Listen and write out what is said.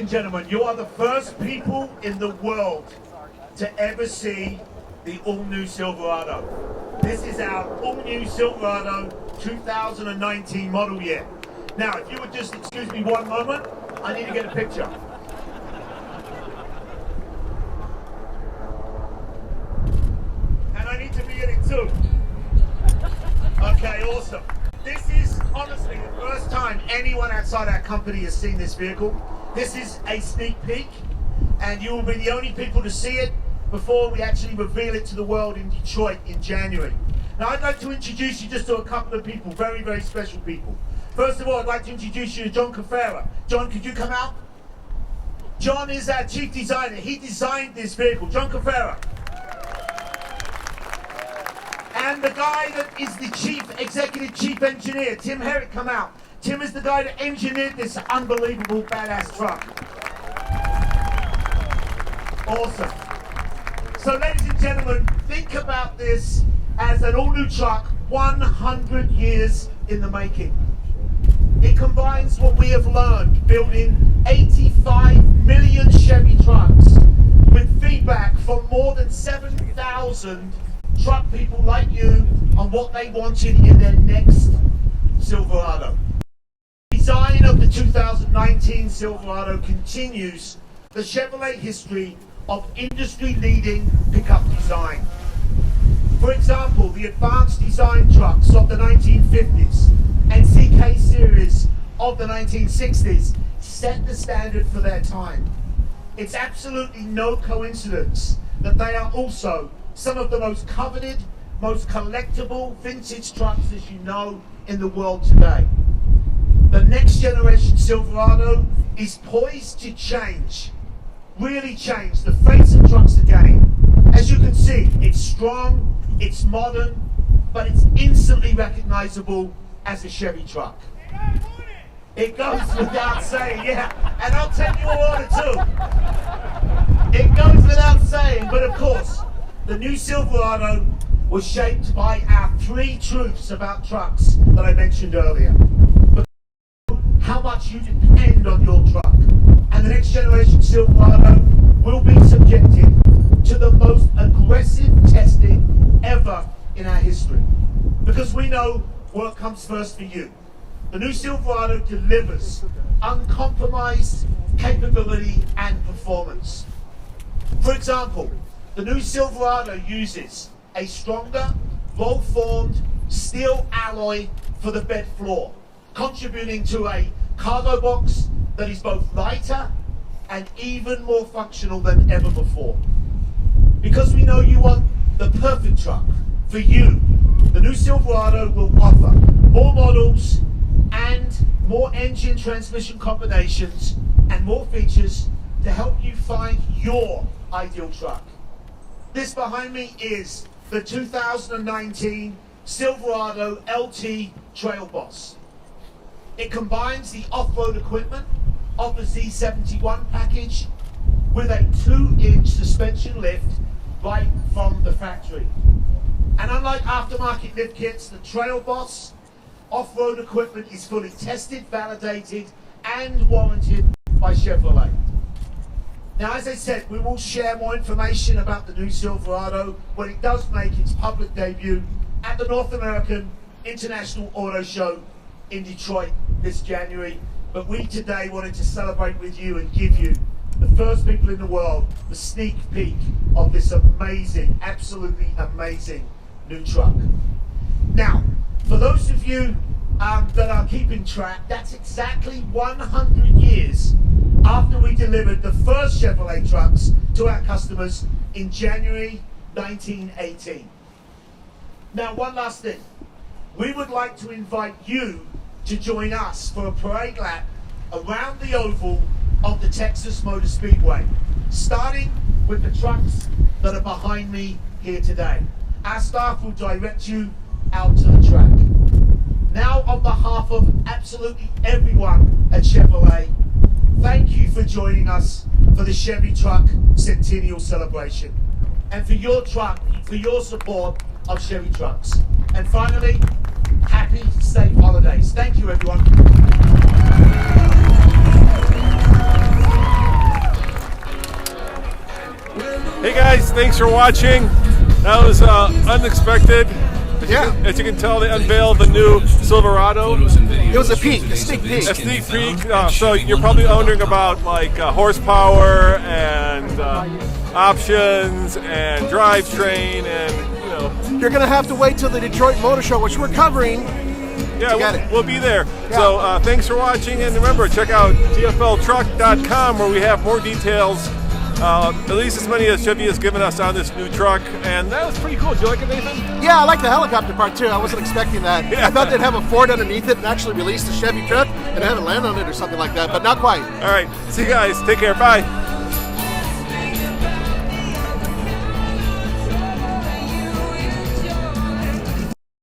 and gentlemen, you are the first people in the world to ever see the all-new Silverado. This is our all-new Silverado 2019 model year. Now, if you would just excuse me one moment, I need to get a picture. And I need to be in it too. Okay, awesome. This is honestly the first time anyone outside our company has seen this vehicle. This is a sneak peek, and you will be the only people to see it before we actually reveal it to the world in Detroit in January. Now, I'd like to introduce you just to a couple of people, very, very special people. First of all, I'd like to introduce you to John Cafera. John, could you come out? John is our chief designer. He designed this vehicle. John Cafera. And the guy that is the executive chief engineer, Tim Herrick, come out. Tim is the guy that engineered this unbelievable badass truck. Awesome. So ladies and gentlemen, think about this as an all-new truck, 100 years in the making. It combines what we have learned building 85 million Chevy trucks with feedback from more than 7,000 truck people like you on what they wanted in their next Silverado. Design of the 2019 Silverado continues the Chevrolet history of industry-leading pickup design. For example, the advanced design trucks of the 1950s and CK series of the 1960s set the standard for their time. It's absolutely no coincidence that they are also some of the most coveted, most collectible vintage trucks, as you know, in the world today. The next generation Silverado is poised to change, really change the face of trucks again. As you can see, it's strong, it's modern, but it's instantly recognizable as a Chevy truck. It goes without saying, yeah, and I'll tell you all about it too. It goes without saying, but of course, the new Silverado was shaped by our 3 truths about trucks that I mentioned earlier. How much you depend on your truck. And the next generation Silverado will be subjected to the most aggressive testing ever in our history. Because we know work comes first for you. The new Silverado delivers uncompromised capability and performance. For example, the new Silverado uses a stronger, roll-formed steel alloy for the bed floor, contributing to a cargo box that is both lighter and even more functional than ever before. Because we know you want the perfect truck for you, the new Silverado will offer more models and more engine transmission combinations and more features to help you find your ideal truck. This behind me is the 2019 Silverado LT TrailBoss. It combines the off-road equipment of the Z71 package with a 2-inch suspension lift right from the factory. And unlike aftermarket lift kits, the TrailBoss off-road equipment is fully tested, validated, and warranted by Chevrolet. Now, as I said, we will share more information about the new Silverado when it does make its public debut at the North American International Auto Show in Detroit this January. But we today wanted to celebrate with you and give you, the first people in the world, the sneak peek of this amazing, absolutely amazing new truck. Now, for those of you that are keeping track, that's exactly 100 years after we delivered the first Chevrolet trucks to our customers in January 1918. Now, one last thing. We would like to invite you to join us for a parade lap around the oval of the Texas Motor Speedway, starting with the trucks that are behind me here today. Our staff will direct you out to the track. Now, on behalf of absolutely everyone at Chevrolet, thank you for joining us for the Chevy Truck Centennial Celebration, and for your support of Chevy trucks. And finally, happy, safe holidays. Thank you, everyone. Hey guys, thanks for watching. That was unexpected. As you can tell, they unveiled the new Silverado. It was a sneak peek. A sneak peek. So you're probably wondering about like horsepower and options and drivetrain, and You're gonna have to wait till the Detroit Motor Show, which we're covering. Yeah, we'll be there. Yeah. So thanks for watching, and remember, check out tfltruck.com where we have more details. At least as many as Chevy has given us on this new truck, and that was pretty cool. Did you like it, Nathan? Yeah, I like the helicopter part too. I wasn't expecting that. Yeah. I thought they'd have a Ford underneath it and actually release the Chevy truck and have it land on it or something like that, but not quite. All right, see you guys. Take care. Bye.